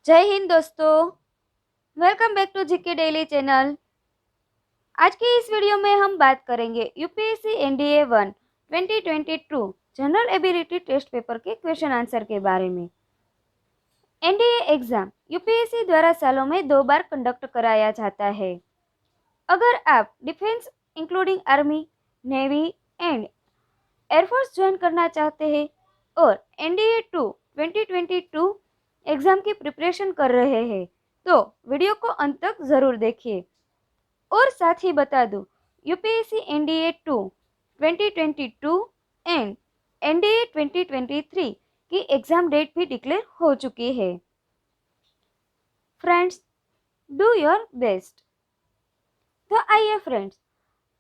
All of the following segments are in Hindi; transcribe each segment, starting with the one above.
जय हिंद दोस्तों। Welcome back to GK daily channel. आज की इस वीडियो में हम बात करेंगे UPSC NDA 1 2022 general ability test paper के क्वेश्चन आंसर के बारे में। एनडीए एग्जाम यूपीएससी द्वारा सालों में 2 बार कंडक्ट कराया जाता है। अगर आप defence including army, navy and air force join करना चाहते हैं और एनडीए 2 2022 एग्जाम की प्रिपरेशन कर रहे हैं तो वीडियो को अंत तक जरूर देखिए। और साथ ही बता दूं, यूपीएससी एनडीए 2 2022 एंड एनडीए 2023 की एग्जाम डेट भी डिक्लेयर हो चुकी है। Friends, do your best. तो आइए friends,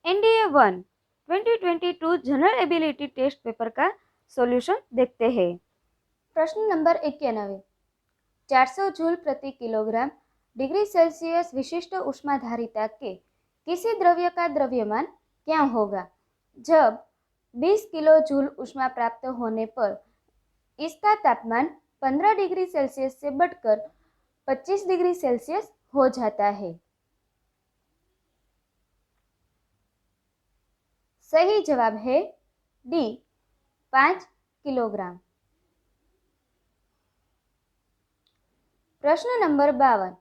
NDA 1 2022 general ability test paper का सॉल्यूशन देखते हैं। प्रश्न नंबर 91, 400 जूल प्रति किलोग्राम डिग्री सेल्सियस विशिष्ट ऊष्माधारिता के किसी द्रव्य का द्रव्यमान क्या होगा जब 20 किलो जूल ऊष्मा प्राप्त होने पर इसका तापमान 15 डिग्री सेल्सियस से बढ़कर 25 डिग्री सेल्सियस हो जाता है। सही जवाब है डी, 5 किलोग्राम। प्रश्न नंबर 52,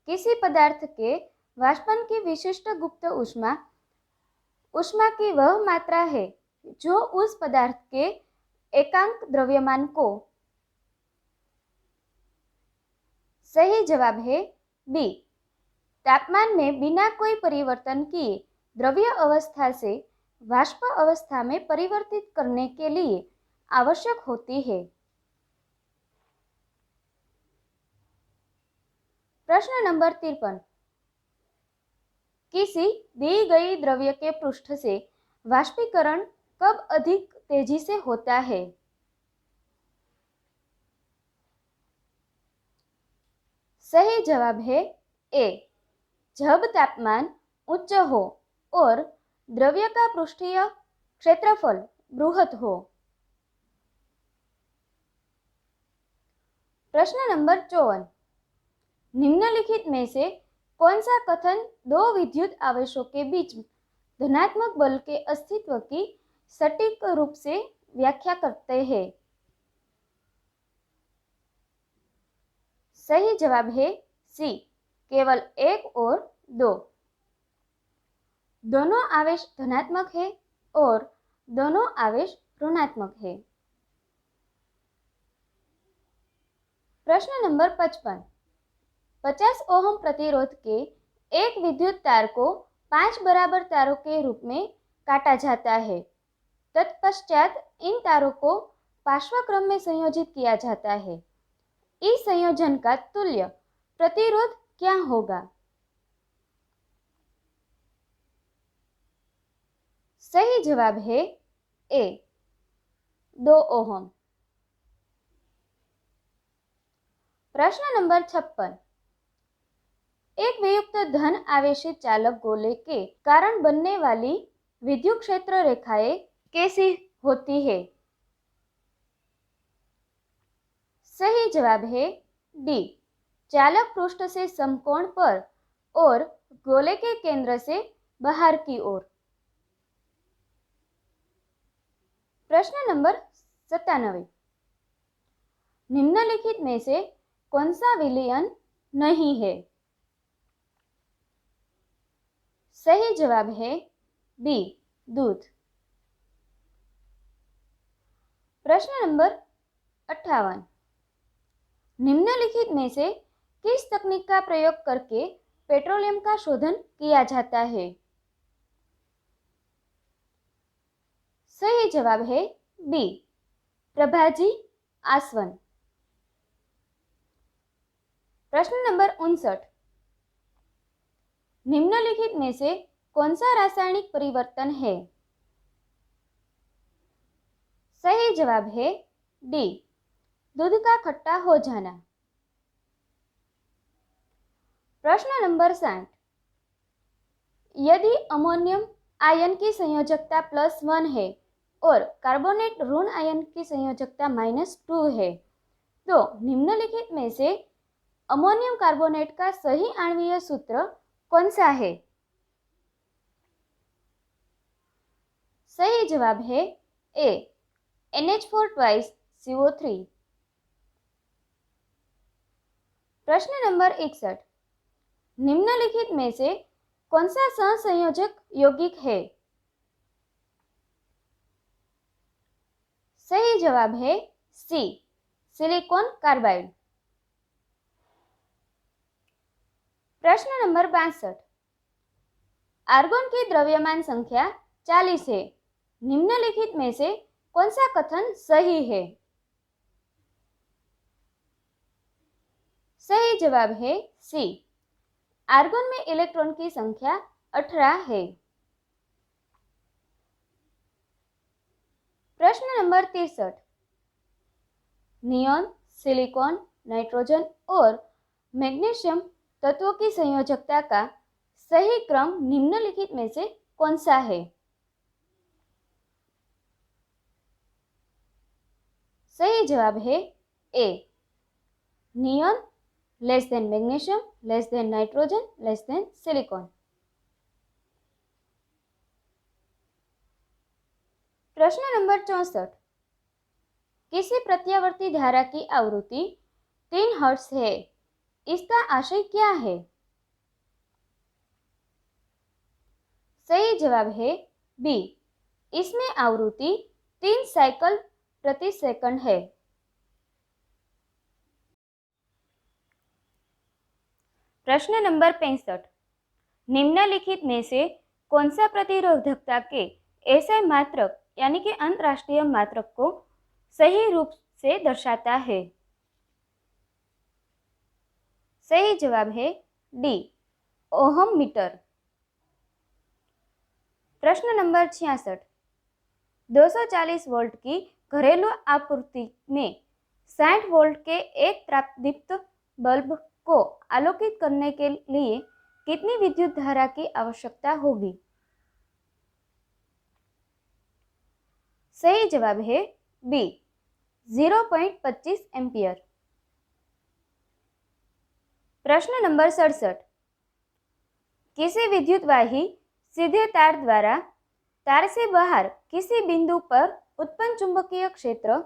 किसी पदार्थ के वाष्पन की विशिष्ट गुप्त ऊष्मा ऊष्मा की वह मात्रा है जो उस पदार्थ के एकांक द्रव्यमान को। सही जवाब है बी, तापमान में बिना कोई परिवर्तन किए द्रव्य अवस्था से वाष्प अवस्था में परिवर्तित करने के लिए आवश्यक होती है। प्रश्न नंबर 53, किसी दी गई द्रव्य के पृष्ठ से वाष्पीकरण कब अधिक तेजी से होता है? सही जवाब है ए, जब तापमान उच्च हो और द्रव्य का पृष्ठीय क्षेत्रफल बृहत हो। प्रश्न नंबर 54, निम्नलिखित में से कौन सा कथन दो विद्युत आवेशों के बीच धनात्मक बल के अस्तित्व की सटीक रूप से व्याख्या करते हैं? सही जवाब है सी, केवल 1 और 2। दोनों आवेश धनात्मक है और दोनों आवेश ऋणात्मक है। प्रश्न नंबर 55, 50 ओम प्रतिरोध के एक विद्युत तार को 5 बराबर तारों के रूप में काटा जाता है। तत्पश्चात इन तारों को पार्श्वक्रम में संयोजित किया जाता है। इस संयोजन का तुल्य प्रतिरोध क्या होगा? सही जवाब है ए, 2 ओम। प्रश्न नंबर 56, एक वियुक्त धन आवेशित चालक गोले के कारण बनने वाली विद्युत क्षेत्र रेखाएं कैसी होती है? सही जवाब है डी, चालक पृष्ठ से समकोण पर और गोले के केंद्र से बाहर की ओर। प्रश्न नंबर 97, निम्नलिखित में से कौन सा विलयन नहीं है? सही जवाब है बी, दूध। प्रश्न नंबर 58, निम्नलिखित में से किस तकनीक का प्रयोग करके पेट्रोलियम का शोधन किया जाता है? सही जवाब है बी, प्रभाजी आसवन। प्रश्न नंबर 59, निम्नलिखित में से कौन सा रासायनिक परिवर्तन है? सही जवाब है डी, दूध का खट्टा हो जाना। प्रश्न नंबर 60, यदि अमोनियम आयन की संयोजकता +1 है और कार्बोनेट ऋण आयन की संयोजकता -2 है तो निम्नलिखित में से अमोनियम कार्बोनेट का सही आणवीय सूत्र कौन सा है? सही जवाब है ए, NH4 ट्वाइस CO3। प्रश्न नंबर 61, निम्नलिखित में से कौन सा सहसंयोजक यौगिक है? सही जवाब है सी, सिलिकॉन कार्बाइड। प्रश्न नंबर 62, आर्गोन की द्रव्यमान संख्या 40 है। निम्नलिखित में से कौन सा कथन सही है? सही जवाब है सी, आर्गोन में इलेक्ट्रॉन की संख्या 18 है। प्रश्न नंबर 63, नियॉन, सिलिकॉन, नाइट्रोजन और मैग्नीशियम तत्वों की संयोजकता का सही क्रम निम्नलिखित में से कौन सा है? सही जवाब है A, neon less than magnesium less than nitrogen less than silicon. प्रश्न नंबर 64, किसी प्रत्यावर्ती धारा की आवृत्ति 3 हर्ट्ज है, इसका आशय क्या है? सही जवाब है बी, इसमें आवृत्ति 3 साइकिल प्रति सेकंड है। प्रश्न नंबर 65, निम्नलिखित में से कौन सा प्रतिरोधकता के ऐसे मात्रक यानी कि अंतरराष्ट्रीय मात्रक को सही रूप से दर्शाता है? सही जवाब है डी, ओहम मीटर। प्रश्न नंबर 66, 240 वोल्ट की घरेलू आपूर्ति में 60 वोल्ट के एक तापदीप्त बल्ब को आलोकित करने के लिए कितनी विद्युत धारा की आवश्यकता होगी? सही जवाब है बी, 0.25 एम्पियर। प्रश्न नंबर 67, किसी विद्युत वाही सीधे तार द्वारा तार से बाहर किसी बिंदु पर उत्पन्न चुंबकीय क्षेत्र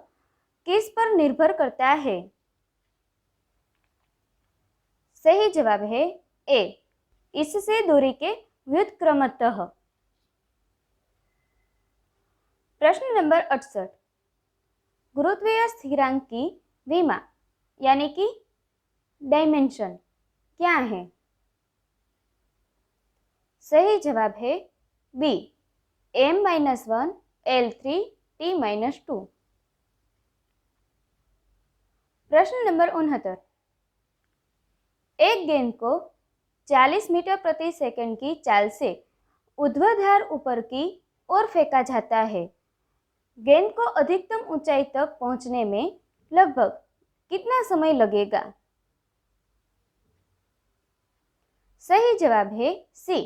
किस पर निर्भर करता है? सही जवाब है ए, इससे दूरी के व्युत्क्रमतः। प्रश्न नंबर 68, गुरुत्वीय स्थिरांक की विमा यानी कि डायमेंशन क्या है? सही जवाब है बी, m-1 L3 T-2। प्रश्न नंबर 69, एक गेंद को 40 मीटर प्रति सेकंड की चाल से ऊर्ध्वाधर ऊपर की ओर फेंका जाता है। गेंद को अधिकतम ऊंचाई तक पहुंचने में लगभग कितना समय लगेगा? सही जवाब है सी,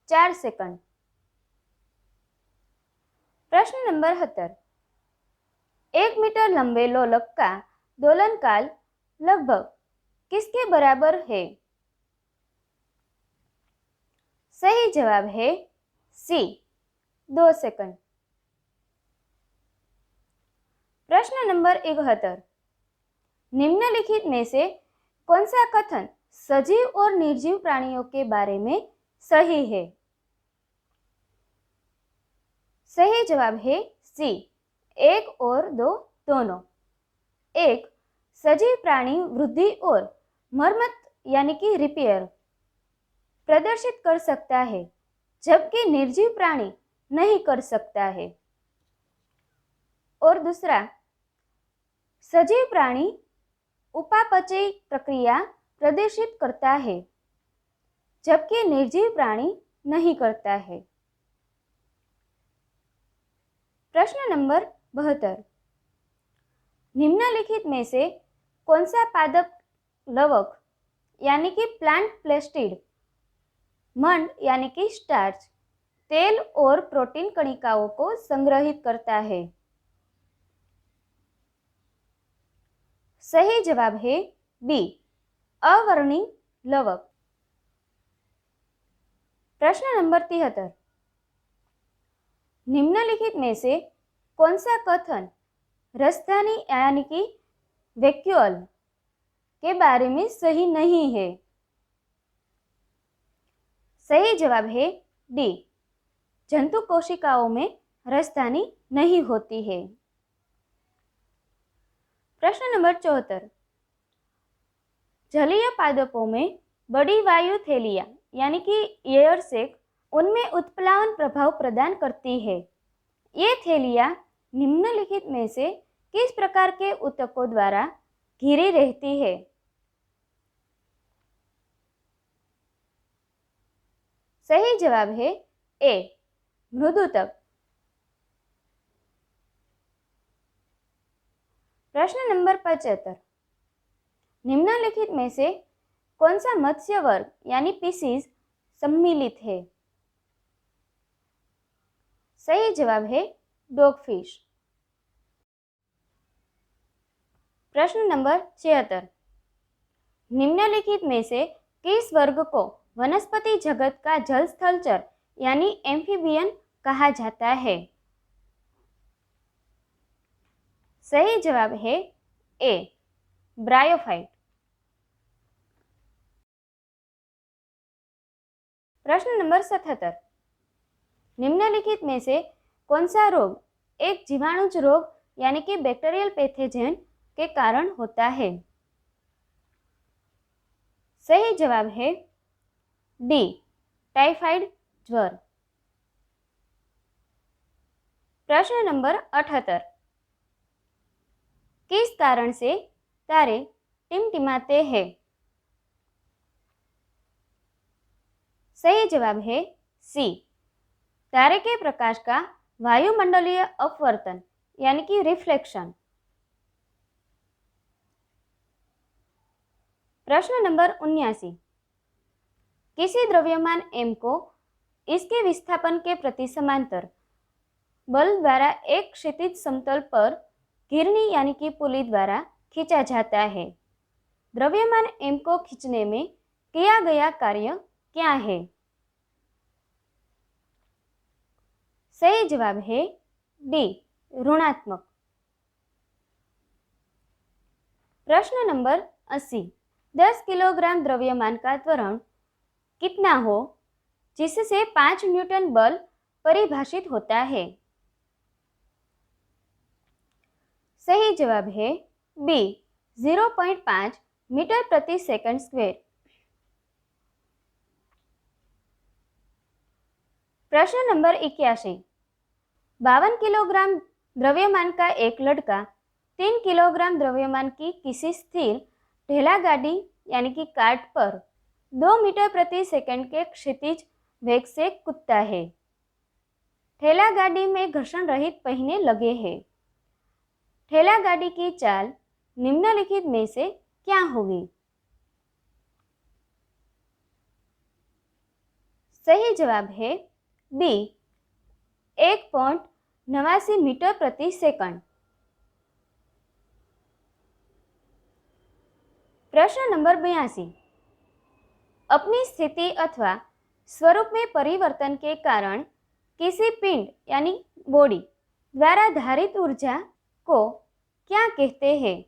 4 सेकंड। प्रश्न नंबर 70, 1 मीटर लंबे लोलक का दोलन काल लगभग किसके बराबर है? सही जवाब है सी, 2 सेकंड। प्रश्न नंबर 71, निम्नलिखित में से कौन सा कथन सजीव और निर्जीव प्राणियों के बारे में सही है? सही जवाब है सी, 1 और 2 दोनों। एक सजीव प्राणी वृद्धि और मरम्मत यानी कि रिपेयर प्रदर्शित कर सकता है, जबकि निर्जीव प्राणी नहीं कर सकता है। और दूसरा, सजीव प्राणी उपापचय प्रक्रिया प्रदर्शित करता है, जबकि निर्जीव प्राणी नहीं करता है। प्रश्न नंबर 72, निम्नलिखित में से कौन सा पादप लवक यानी कि प्लांट प्लास्टिड, मंड यानी कि स्टार्च, तेल और प्रोटीन कणिकाओं को संग्रहित करता है? सही जवाब है बी, अवर्णी लवक। प्रश्न नंबर 73, निम्नलिखित में से कौन सा कथन राजधानी यानी कि वैक्यूअल के बारे में सही नहीं है? सही जवाब है डी, जंतु कोशिकाओं में राजधानी नहीं होती है। प्रश्न नंबर 74, जलीय पादपों में बड़ी वायु थैलियां यानी कि एयर सैक उनमें उत्प्लावन प्रभाव प्रदान करती है। ये थैलियां निम्नलिखित में से किस प्रकार के ऊतकों द्वारा घिरी रहती है? सही जवाब है ए, मृदुतक। प्रश्न नंबर 75, निम्नलिखित में से कौन सा मत्स्य वर्ग यानी पीसीज सम्मिलित है? सही जवाब है डॉगफिश। प्रश्न नंबर 76, निम्नलिखित में से किस वर्ग को वनस्पति जगत का जलस्थलचर यानी एम्फीबियन कहा जाता है? सही जवाब है ए, ब्रायोफाइट। प्रश्न नंबर 77, निम्नलिखित में से कौन सा रोग एक जीवाणुज रोग यानी कि बैक्टीरियल पैथोजन के कारण होता है? सही जवाब है डी, टाइफाइड ज्वर। प्रश्न नंबर 78, किस कारण से तारे टिमटिमाते हैं? सही जवाब है सी, तारे के प्रकाश का वायुमंडलीय अपवर्तन यानी कि रिफ्लेक्शन। प्रश्न नंबर 79, किसी द्रव्यमान m को इसके विस्थापन के प्रति समांतर बल द्वारा एक क्षैतिज समतल पर घिरनी यानी कि पुली द्वारा खींचा जाता है। द्रव्यमान m को खींचने में किया गया कार्य क्या है? सही जवाब है डी, ऋणात्मक। प्रश्न नंबर 80, 10 किलोग्राम द्रव्यमान का त्वरण कितना हो जिससे 5 न्यूटन बल परिभाषित होता है? सही जवाब है बी, 0.5 मीटर प्रति सेकंड स्क्वायर। प्रश्न नंबर 81, 52 किलोग्राम द्रव्यमान का एक लड़का 3 किलोग्राम द्रव्यमान की किसी स्थिर ठेला गाड़ी यानी कि कार्ट पर 2 मीटर प्रति सेकंड के क्षैतिज वेग से कूदता है। ठेला गाड़ी में घर्षण रहित पहिए लगे हैं। ठेला गाड़ी की चाल निम्नलिखित में से क्या होगी? सही जवाब है बी, 1.89 मीटर प्रति सेकंड। प्रश्न नंबर 82, अपनी स्थिति अथवा स्वरूप में परिवर्तन के कारण किसी पिंड यानी बॉडी द्वारा धारित ऊर्जा को क्या कहते हैं?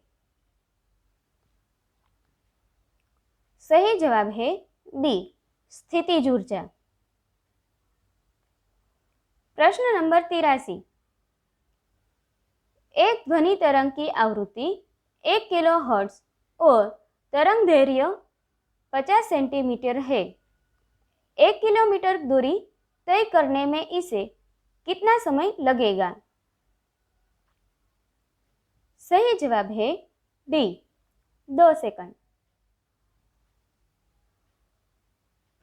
सही जवाब है डी, स्थितिज ऊर्जा। प्रश्न नंबर 83, एक ध्वनि तरंग की आवृत्ति 1 किलो हर्ट्ज और तरंग दैर्घ्य 50 सेंटीमीटर है। 1 किलोमीटर दूरी तय करने में इसे कितना समय लगेगा? सही जवाब है डी, 2 सेकंड।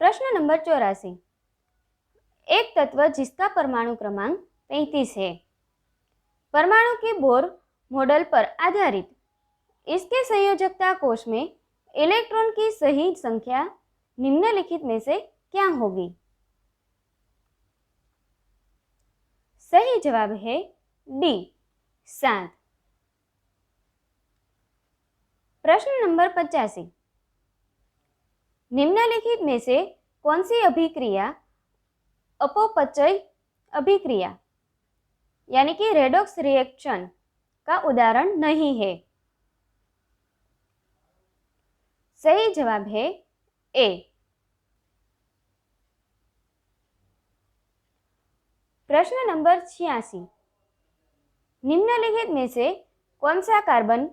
प्रश्न नंबर 84, एक तत्व जिसका परमाणु क्रमांक 33 है, परमाणु के बोर मॉडल पर आधारित इसके संयोजकता कोश में इलेक्ट्रॉन की सही संख्या निम्नलिखित में से क्या होगी? सही जवाब है डी, 7। प्रश्न नंबर 85, निम्नलिखित में से कौन सी अभिक्रिया अपचय अभिक्रिया यानी कि रेडॉक्स रिएक्शन का उदाहरण नहीं है? सही जवाब है ए। प्रश्न नंबर 86, निम्नलिखित में से कौन सा कार्बन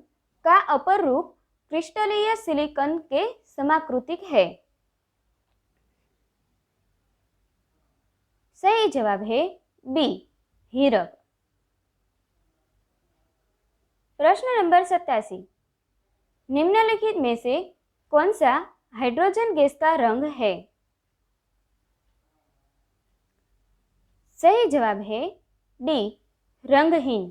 का अपर रूप क्रिस्टलीय सिलिकॉन के समाकृतिक है? सही जवाब है बी, हीरक। प्रश्न नंबर 87, निम्नलिखित में से कौन सा हाइड्रोजन गैस का रंग है? सही जवाब है डी, रंगहीन।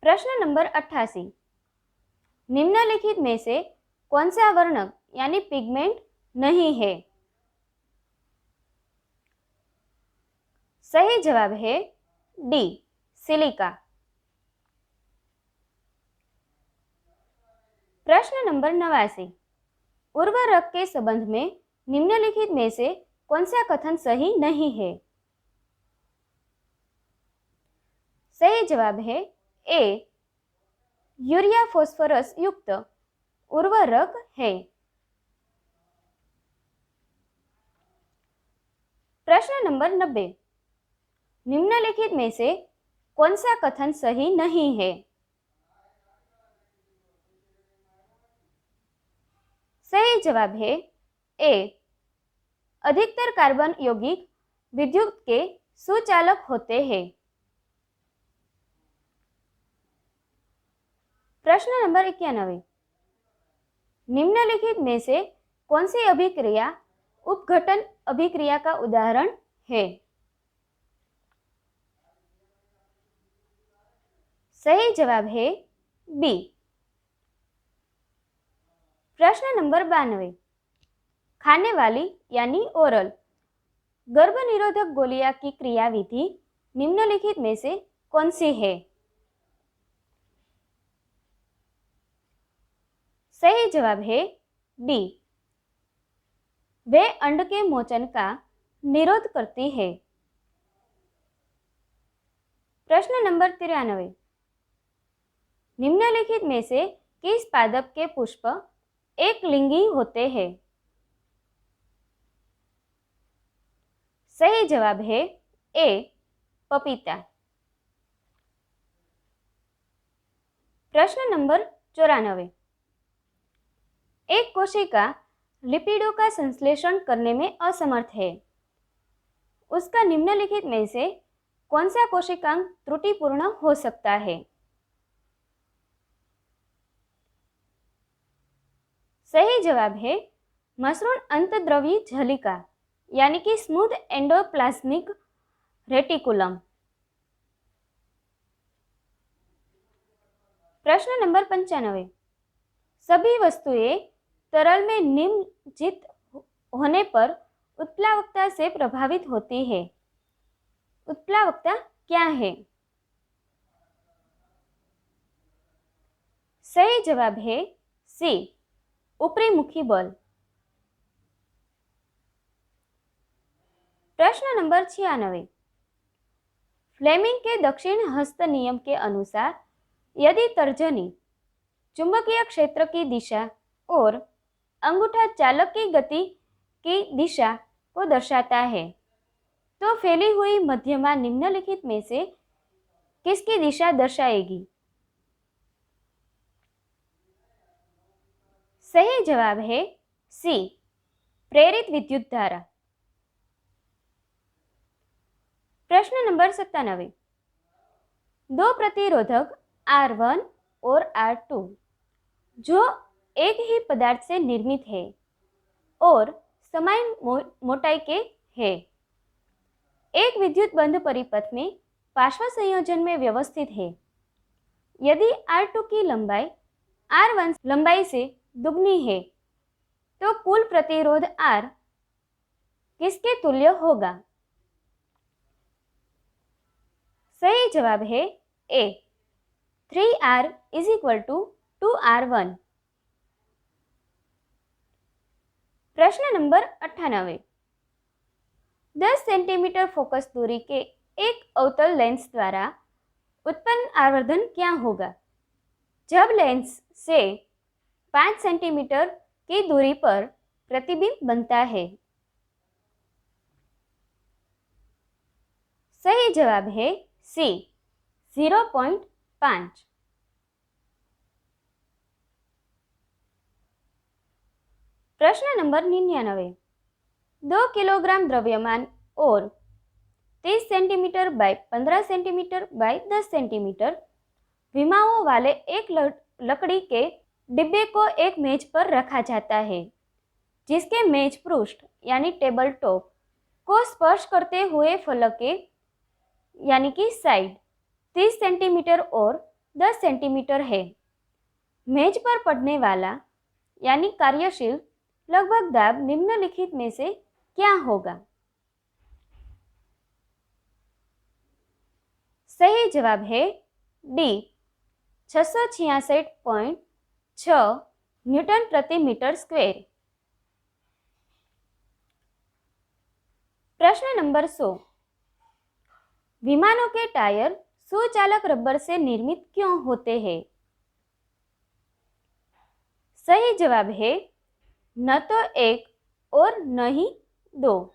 प्रश्न नंबर 88, निम्नलिखित में से कौन सा वर्णक यानी पिगमेंट नहीं है? सही जवाब है डी, सिलिका। प्रश्न नंबर 89, उर्वरक के संबंध में निम्नलिखित में से कौन सा कथन सही नहीं है? सही जवाब है ए, यूरिया फास्फोरस युक्त उर्वरक है। प्रश्न नंबर 90, निम्नलिखित में से कौन सा कथन सही नहीं है? सही जवाब है ए, अधिकतर कार्बन यौगिक विद्युत के सुचालक होते हैं। प्रश्न नंबर 91, निम्नलिखित में से कौन सी अभिक्रिया उपघटन अभिक्रिया का उदाहरण है? सही जवाब है बी। प्रश्न नंबर 92, खाने वाली यानी ओरल गर्भ निरोधक गोलियां की क्रियाविधि निम्नलिखित में से कौन सी है? सही जवाब है डी, वे अंड के मोचन का निरोध करती है। प्रश्न नंबर 93, निम्नलिखित में से किस पादप के पुष्प एक लिंगी होते हैं? सही जवाब है ए, पपीता। प्रश्न नंबर 94, एक कोशिका लिपिडों का संश्लेषण करने में असमर्थ है, उसका निम्नलिखित में से कौन सा कोशिकांग त्रुटिपूर्ण हो सकता है? सही जवाब है मसृण अंतद्रवी झलिका यानी कि स्मूथ एंडोप्लाज्मिक रेटिकुलम। प्रश्न नंबर 95, सभी वस्तुएं तरल में निमज्जित होने पर उत्प्लावकता से प्रभावित होती है, उत्प्लावकता क्या है? सही जवाब है सी, ऊपरीमुखी बल। प्रश्न नंबर 96, फ्लेमिंग के दक्षिण हस्त नियम के अनुसार यदि तर्जनी चुंबकीय क्षेत्र की दिशा और अंगूठा चालक की गति की दिशा को दर्शाता है तो फैली हुई मध्यमा निम्नलिखित में से किसकी दिशा दर्शाएगी? सही जवाब है सी, प्रेरित विद्युत धारा। प्रश्न नंबर 97, दो प्रतिरोधक R1 और R2 जो एक ही पदार्थ से निर्मित है और समान मोटाई के हैं, एक विद्युत बंध परिपथ में पार्श्व संयोजन में व्यवस्थित है। यदि R2 की लंबाई R1 लंबाई से दुगनी है तो कुल प्रतिरोध R किसके तुल्य होगा? सही जवाब है ए, 3R = 2R1। प्रश्न नंबर 98। 10 सेंटीमीटर फोकस दूरी के एक अवतल लेंस द्वारा उत्पन्न आवर्धन क्या होगा जब लेंस से 5 सेंटीमीटर की दूरी पर प्रतिबिंब बनता है? सही जवाब है सी 0.5। प्रश्न नंबर 99। 2 किलोग्राम द्रव्यमान और 30 centimetre by 15 centimetre by 10 centimetre विमाओं वाले एक लकड़ी के डिब्बे को एक मेज पर रखा जाता है जिसके मेज पृष्ठ यानी टेबल टॉप को स्पर्श करते हुए फलक के यानी कि साइड 30 सेंटीमीटर और 10 सेंटीमीटर है। मेज पर पड़ने वाला यानी कार्यशील लगभग दाब निम्नलिखित में से क्या होगा? सही जवाब है डी 666.6 न्यूटन प्रति मीटर स्क्वायर। प्रश्न नंबर 100। विमानों के टायर सुचालक रबर से निर्मित क्यों होते हैं? सही जवाब है न तो एक और न ही दो।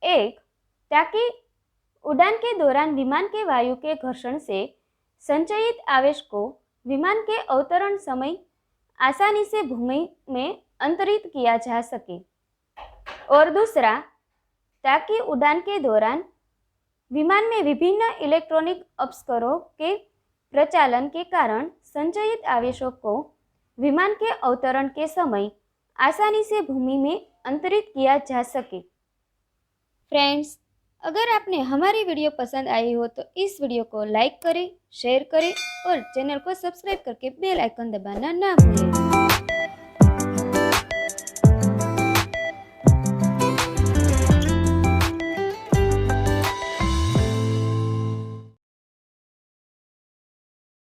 एक, ताकि उड़ान के दौरान विमान के वायु के घर्षण से संचयित आवेश को विमान के अवतरण समय आसानी से भूमि में अंतरित किया जा सके। और दूसरा, ताकि उड़ान के दौरान विमान में विभिन्न इलेक्ट्रॉनिक अपस्करों के प्रचालन के कारण संचयित आवेशों को विमान के अवतरण के समय आसानी से भूमि में अंतरित किया जा सके। फ्रेंड्स, अगर आपने हमारी वीडियो पसंद आई हो तो इस वीडियो को लाइक करें, शेयर करें और चैनल को सब्सक्राइब करके बेल आइकन दबाना ना भूलें।